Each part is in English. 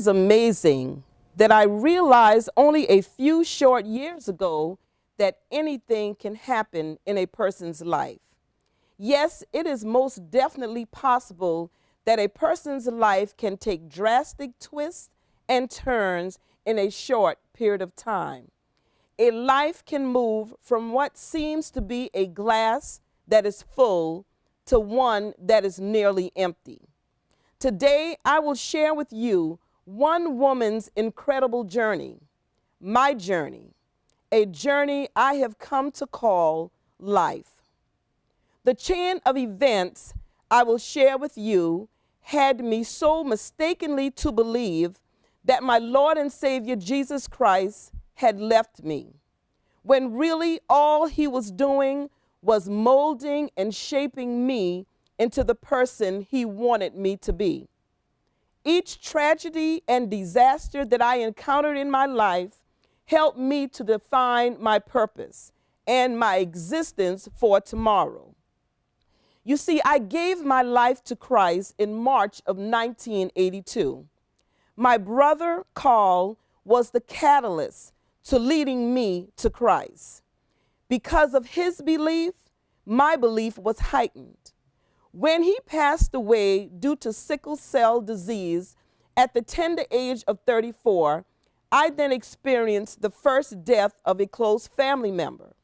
is amazing that I realized only a few short years ago that anything can happen in a person's life. Yes, it is most definitely possible that a person's life can take drastic twists and turns in a short period of time. A life can move from what seems to be a glass that is full to one that is nearly empty. Today, I will share with you one woman's incredible journey, my journey, a journey I have come to call life. The chain of events I will share with you had me so mistakenly to believe that my Lord and Savior Jesus Christ had left me, when really all he was doing was molding and shaping me into the person he wanted me to be. Each tragedy and disaster that I encountered in my life helped me to define my purpose and my existence for tomorrow. You see, I gave my life to Christ in March of 1982. My brother, Carl, was the catalyst to leading me to Christ. Because of his belief, my belief was heightened. When he passed away due to sickle cell disease at the tender age of 34, I then experienced the first death of a close family member.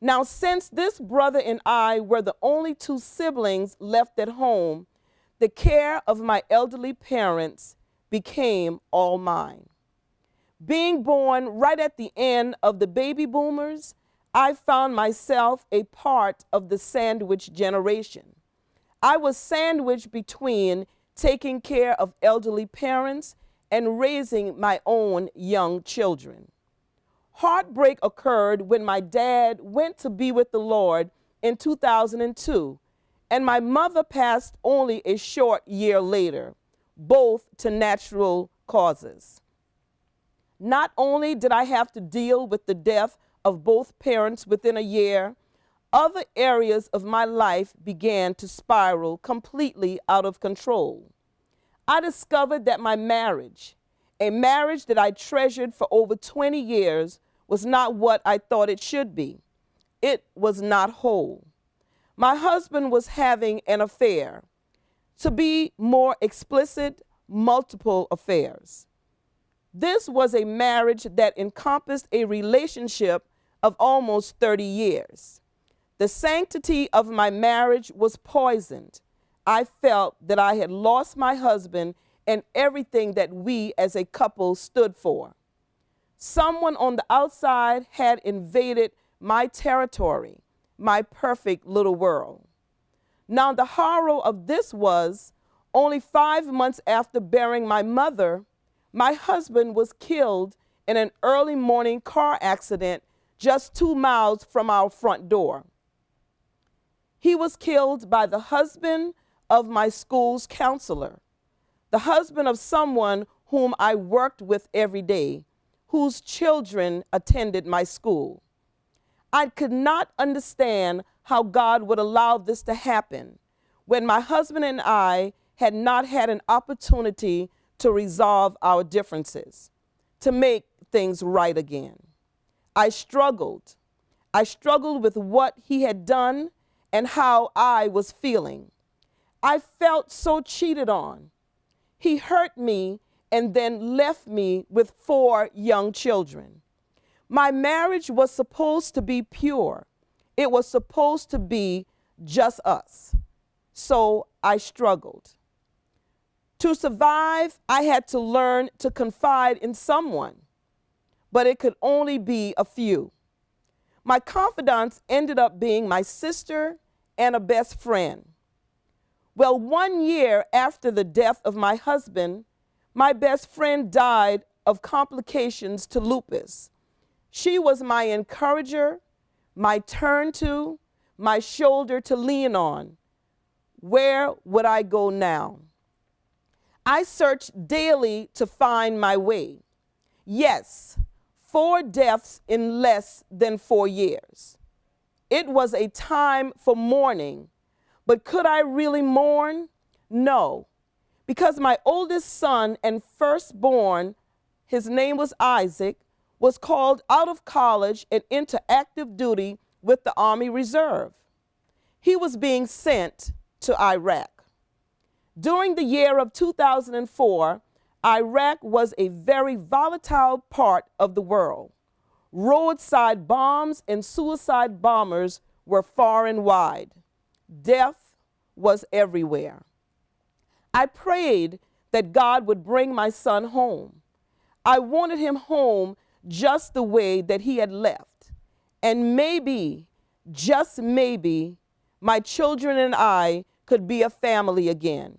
Now, since this brother and I were the only two siblings left at home, the care of my elderly parents became all mine. Being born right at the end of the baby boomers, I found myself a part of the sandwich generation. I was sandwiched between taking care of elderly parents and raising my own young children. Heartbreak occurred when my dad went to be with the Lord in 2002, and my mother passed only a short year later, both to natural causes. Not only did I have to deal with the death of both parents within a year, other areas of my life began to spiral completely out of control. I discovered that my marriage, a marriage that I treasured for over 20 years, was not what I thought it should be. It was not whole. My husband was having an affair. To be more explicit, multiple affairs. This was a marriage that encompassed a relationship of almost 30 years. The sanctity of my marriage was poisoned. I felt that I had lost my husband and everything that we as a couple stood for. Someone on the outside had invaded my territory, my perfect little world. Now, the horror of this was, only 5 months after burying my mother, my husband was killed in an early morning car accident just 2 miles from our front door. He was killed by the husband of my school's counselor, the husband of someone whom I worked with every day, whose children attended my school. I could not understand how God would allow this to happen when my husband and I had not had an opportunity to resolve our differences, to make things right again. I struggled. I struggled with what he had done and how I was feeling. I felt so cheated on. He hurt me and then left me with 4 young children. My marriage was supposed to be pure. It was supposed to be just us. So I struggled. To survive, I had to learn to confide in someone, but it could only be a few. My confidants ended up being my sister and a best friend. Well, 1 year after the death of my husband, my best friend died of complications to lupus. She was my encourager, my turn to, my shoulder to lean on. Where would I go now? I searched daily to find my way. Yes, 4 deaths in less than 4 years. It was a time for mourning, but could I really mourn? No, because my oldest son and firstborn, his name was Isaac, was called out of college and into active duty with the Army Reserve. He was being sent to Iraq. During the year of 2004, Iraq was a very volatile part of the world. Roadside bombs and suicide bombers were far and wide. Death was everywhere. I prayed that God would bring my son home. I wanted him home just the way that he had left. And maybe, just maybe, my children and I could be a family again.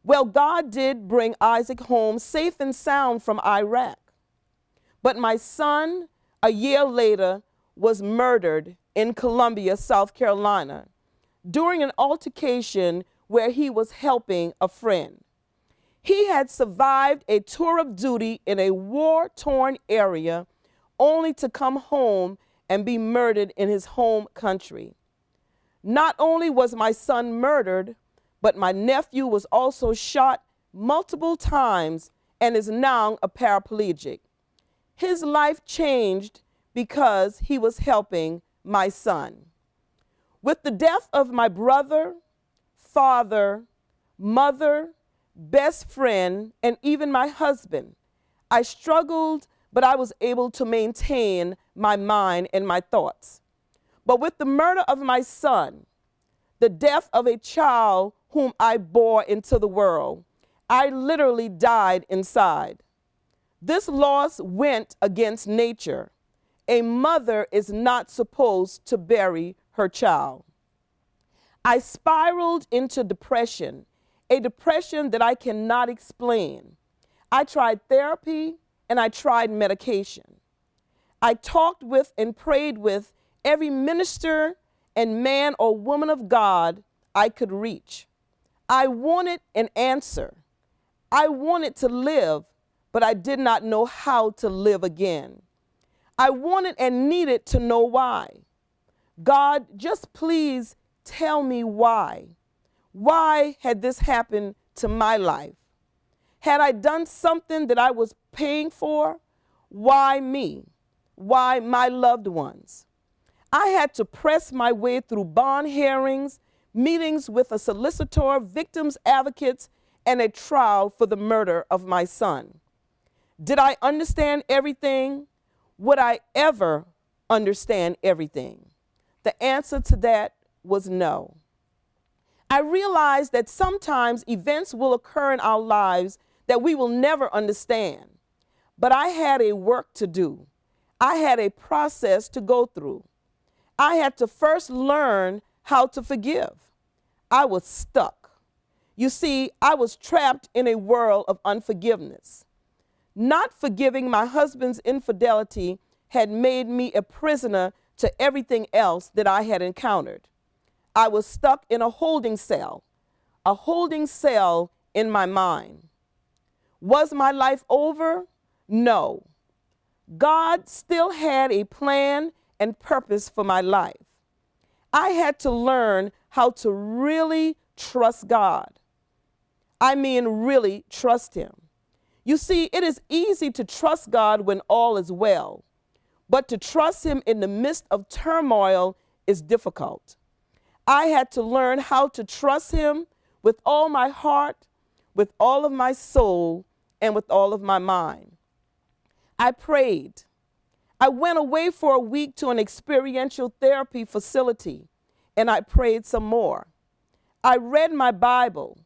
Well, God did bring Isaac home safe and sound from Iraq. But my son, a year later, was murdered in Columbia, South Carolina, during an altercation where he was helping a friend. He had survived a tour of duty in a war-torn area only to come home and be murdered in his home country. Not only was my son murdered, but my nephew was also shot multiple times and is now a paraplegic. His life changed because he was helping my son. With the death of my brother, father, mother, best friend, and even my husband, I struggled, but I was able to maintain my mind and my thoughts. But with the murder of my son, the death of a child whom I bore into the world, I literally died inside. This loss went against nature. A mother is not supposed to bury her child. I spiraled into depression, a depression that I cannot explain. I tried therapy and I tried medication. I talked with and prayed with every minister and man or woman of God I could reach. I wanted an answer. I wanted to live, but I did not know how to live again. I wanted and needed to know why. God, just please tell me why. Why had this happened to my life? Had I done something that I was paying for? Why me? Why my loved ones? I had to press my way through bond hearings, meetings with a solicitor, victims advocates, and a trial for the murder of my son. Did I understand everything? Would I ever understand everything? The answer to that was no. I realized that sometimes events will occur in our lives that we will never understand. But I had a work to do. I had a process to go through. I had to first learn how to forgive. I was stuck. You see, I was trapped in a world of unforgiveness. Not forgiving my husband's infidelity had made me a prisoner to everything else that I had encountered. I was stuck in a holding cell in my mind. Was my life over? No. God still had a plan and purpose for my life. I had to learn how to really trust God. I mean, really trust Him. You see, it is easy to trust God when all is well, but to trust Him in the midst of turmoil is difficult. I had to learn how to trust Him with all my heart, with all of my soul, and with all of my mind. I prayed. I went away for a week to an experiential therapy facility, and I prayed some more. I read my Bible.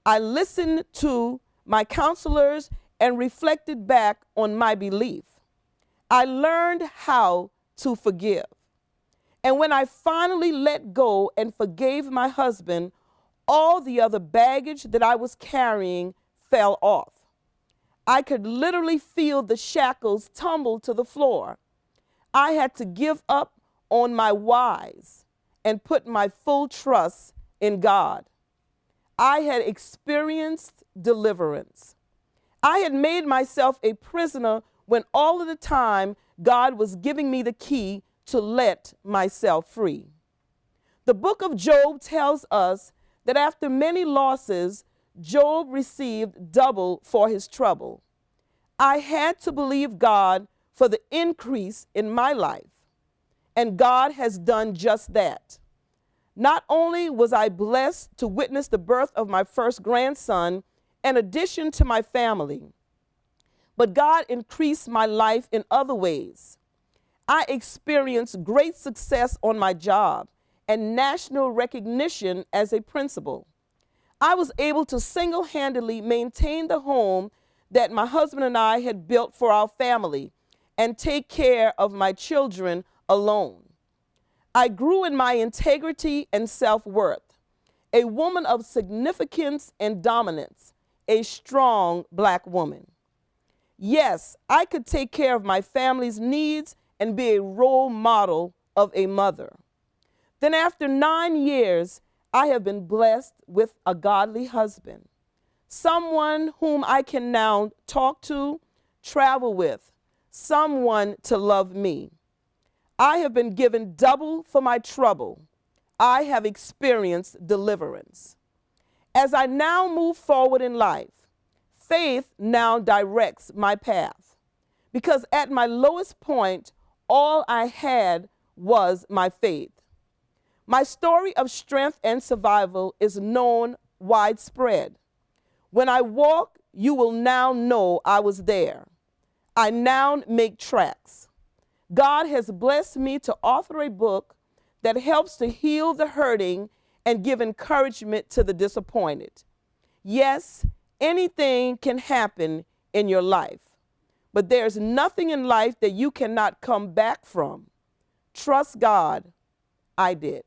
I listened to my counselors and reflected back on my belief. I learned how to forgive. And when I finally let go and forgave my husband, all the other baggage that I was carrying fell off. I could literally feel the shackles tumble to the floor. I had to give up on my whys and put my full trust in God. I had experienced deliverance. I had made myself a prisoner when all of the time God was giving me the key to let myself free. The book of Job tells us that after many losses, Job received double for his trouble. I had to believe God for the increase in my life, and God has done just that. Not only was I blessed to witness the birth of my first grandson, in addition to my family, but God increased my life in other ways. I experienced great success on my job and national recognition as a principal. I was able to single-handedly maintain the home that my husband and I had built for our family and take care of my children alone. I grew in my integrity and self-worth, a woman of significance and dominance, a strong Black woman. Yes, I could take care of my family's needs and be a role model of a mother. Then after 9 years, I have been blessed with a godly husband, someone whom I can now talk to, travel with, someone to love me. I have been given double for my trouble. I have experienced deliverance. As I now move forward in life, faith now directs my path, because at my lowest point, all I had was my faith. My story of strength and survival is known widespread. When I walk, you will now know I was there. I now make tracks. God has blessed me to author a book that helps to heal the hurting and give encouragement to the disappointed. Yes, anything can happen in your life, but there's nothing in life that you cannot come back from. Trust God. I did.